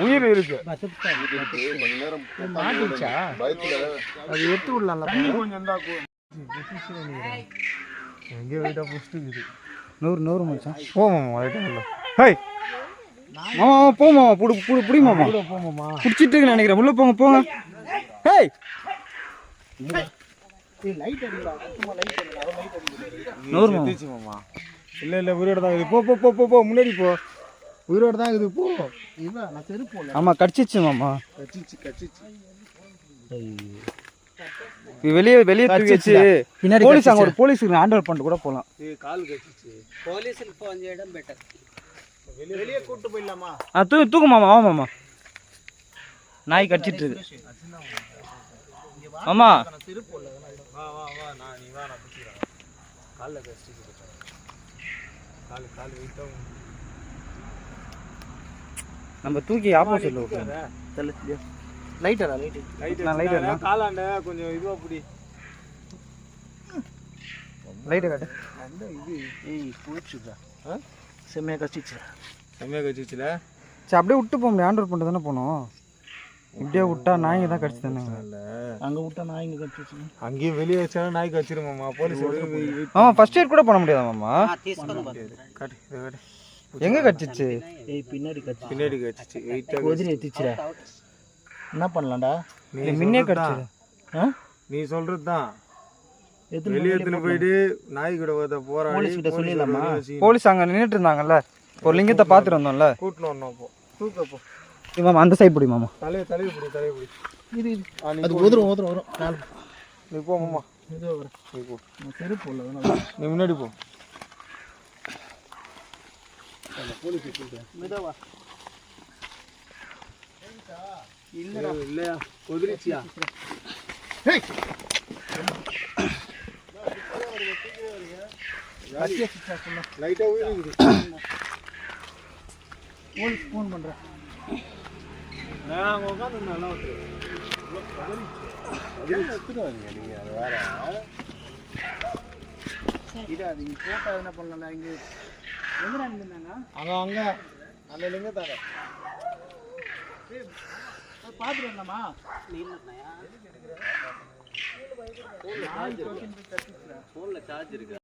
உயிர் இருக்கு. மாட்டிச்சா அது எடுத்து விடலாம்ல. எங்கேயோ வீட்டா புடிச்சிட்டு 100 மச்சான். போமாமா அதுதான். ஹேய் மாமா போமாமா புடி மாமா. போமாமா புடிச்சிட்டு இருக்குன்னு நினைக்கிறேன். உள்ள போங்க போங்க. ஹேய் லைட் அடிடா. சும்மா லைட் அடிடா. லைட் அடிடா. 100 மாமா. இல்ல உயிரோட தான் இருக்குது. போ முன்னாடி போ. உயிரோட தான் இருக்குது. போ. இல்ல நான் செருப்பு போடல. ஆமா கடிச்சிச்சு மாமா. கடிச்சிச்சு. வெளியே தூக்கி வச்சு பின்னாடி போலீஸ் அங்க ஒரு போலீஸுக்கு ஹேண்டல் பண்ணிட்டு கூட போலாம். கால் கடிச்சிச்சு. போலீஸ்க்கு போஞ்ச இடம் பெட்டர். வெளியே கூட்டி போயிடலாமா? தூக்கு மாமா. வா மாமா. நாய் கடிச்சிட்டு இருக்கு மாமா. செருப்பு போடல. வா நீ வா நான் பிடிக்கிறேன். கால்ல கடிச்சிச்சு. கால் வெயிட்டா நம்ம தூக்கி ஆப்போசிட்ல விட்டுறோம். தள்ளு. லைட்டரா லைட் காலாண்ட கொஞ்சம் இதுவா புடி. லைட் காட்டு. அந்த இது போச்சுடா. செமையா கடிச்சிச்சுல. சரி அப்படியே விட்டு போக முடியாது. ஹேண்டல் பண்ணிட்டு தானே போனோம். இப்படியே விட்டா நாய்ங்க தான் கடிச்சு தானே. அங்கே விட்டா நாய்ங்க கடிச்சிச்சு. அங்கேயும் வெளியே வச்சாலும் நாய் கடிச்சிருமாம்மா. போலீஸ் ஆமா ஃபர்ஸ்ட் எய்ட் கூட பண்ண முடியாதா மாமா? காட்டு. எங்க கடிச்சிச்சு? பின்னாடி கடிச்சிச்சு. கொதிரி ஏத்திச்சுடா. என்ன பண்ணலாம்டா? நீ முன்னே கடிச்சிரு. நீ சொல்றது தான். வெளியே எடுத்துட்டு போயிட்டு நாய் கூட போறா. போலீஸ் கிட்ட சொல்லிடலாமா? போலீஸ் அங்க நின்னுட்டு இருந்தாங்கல்ல. ஒரு லிங்கத்தை பாத்துட்டு வந்தோம்ல. கூட்டணும் வரணும். போ தூக்க போ. மாமா அந்த சைடு பிடி மாமா. தலையை பிடி. இது அது ஓதுரும். நீ போ மாமா. இதோ வர. நீ போ. நான் செருப்பு போடல. நீ முன்னாடி போ. போலீஸ் கூப்பிடு. மெதுவா. இல்லையா கொதிரிச்சியா? ஹேய் லைட்டா உயிருக்கு. போலீஸ் ஃபோன் பண்றேன். நான் உட்காந்து நல்லா எடுத்துருவாங்க. நீங்க அது வேற இது அது போட்டோ என்ன பண்ணலாம்? இங்கே எங்கடா இருந்தாங்க? அங்க அந்த லிங்க தர பார்த்துட்டு வரலாமா? ஃபோனில் சார்ஜ் இருக்குல்ல?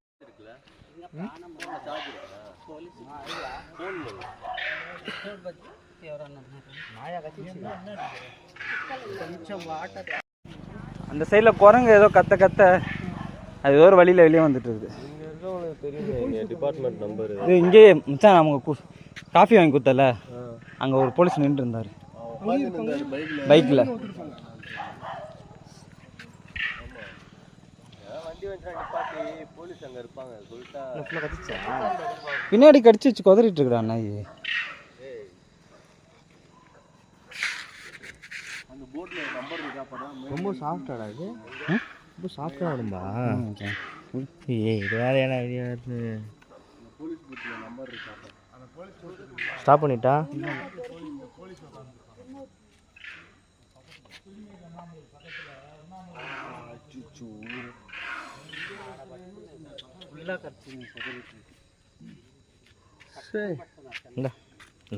அந்த சைடுல குரங்கு ஏதோ கத்த அது ஒரு வழியில வெளியே வந்துட்டு இருக்குது. டிபார்ட்மெண்ட் நம்பர் இங்கேயே மச்சான் நமக்கு காஃபி வாங்கி கொடுத்தல. அங்க ஒரு போலீஸ் நின்று இருந்தாரு பைக்ல. பின்னாடி கடிச்சு வச்சு கொதறிட்டு இருக்கா நாய். ரொம்ப சாஃப்டாடா இது. ரொம்ப சாஃப்டா வரும்பா. இது வேற என்ன ஐடியா இருக்கு? ஸ்டாப் பண்ணிட்டா?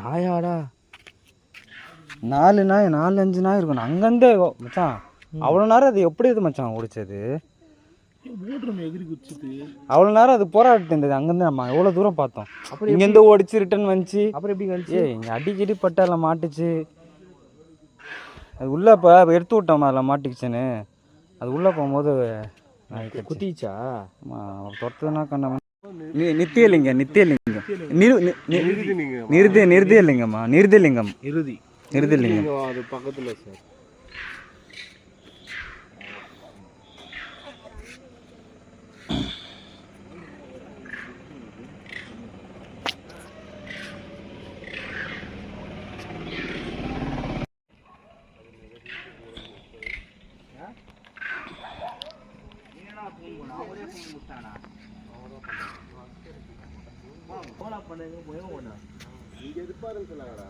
நாயாடா? 4 நாய் 4-5 நாய் இருக்கணும் அங்கேருந்தே மச்சான். அவ்வளோ நேரம் அது எப்படி இது மச்சான் ஓடிச்சது? எகிரி குச்சிட்டு அவ்வளோ நேரம் அது போராடிட்டு இருந்தது. அங்கேருந்து நம்ம எவ்வளோ தூரம் பார்த்தோம். அப்புறம் இங்கேருந்து ஓடிச்சு ரிட்டர்ன் வந்துச்சு. அப்புறம் எப்படி வந்துச்சு? இங்கே அடிக்கடி பட்டால மாட்டுச்சு. அது உள்ளே இப்போ எடுத்து விட்டோம் அதில் மாட்டிக்கிச்சுன்னு. அது உள்ளே போகும்போது குத்திச்சா? தொட்டதுன்னா கண்ண நித்தியலிங்கம் நிருதியலிங்கம்மா. நிருதியலிங்கம் அது பக்கத்தில் சார். இங்கே எதிர்பார்த்து சொல்லாங்கடா.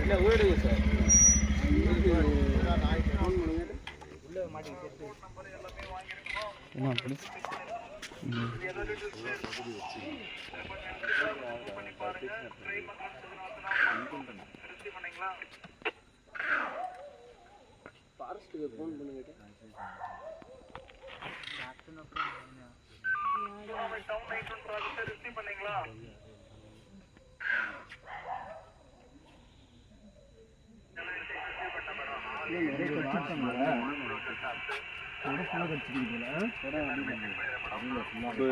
இல்லை ஓடுங்க சார். என்ன அப்படி ஃபாரஸ்ட்டுக்கு ஃபோன் பண்ணுங்க.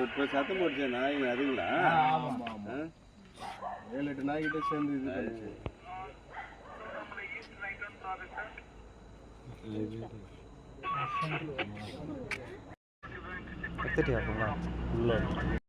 இப்போ சத்தம் போடுச்சா நாய் அதுங்களா? 7-8 நாய்கிட்ட சேர்ந்து இது பண்ணுச்சு. கத்துட்டியா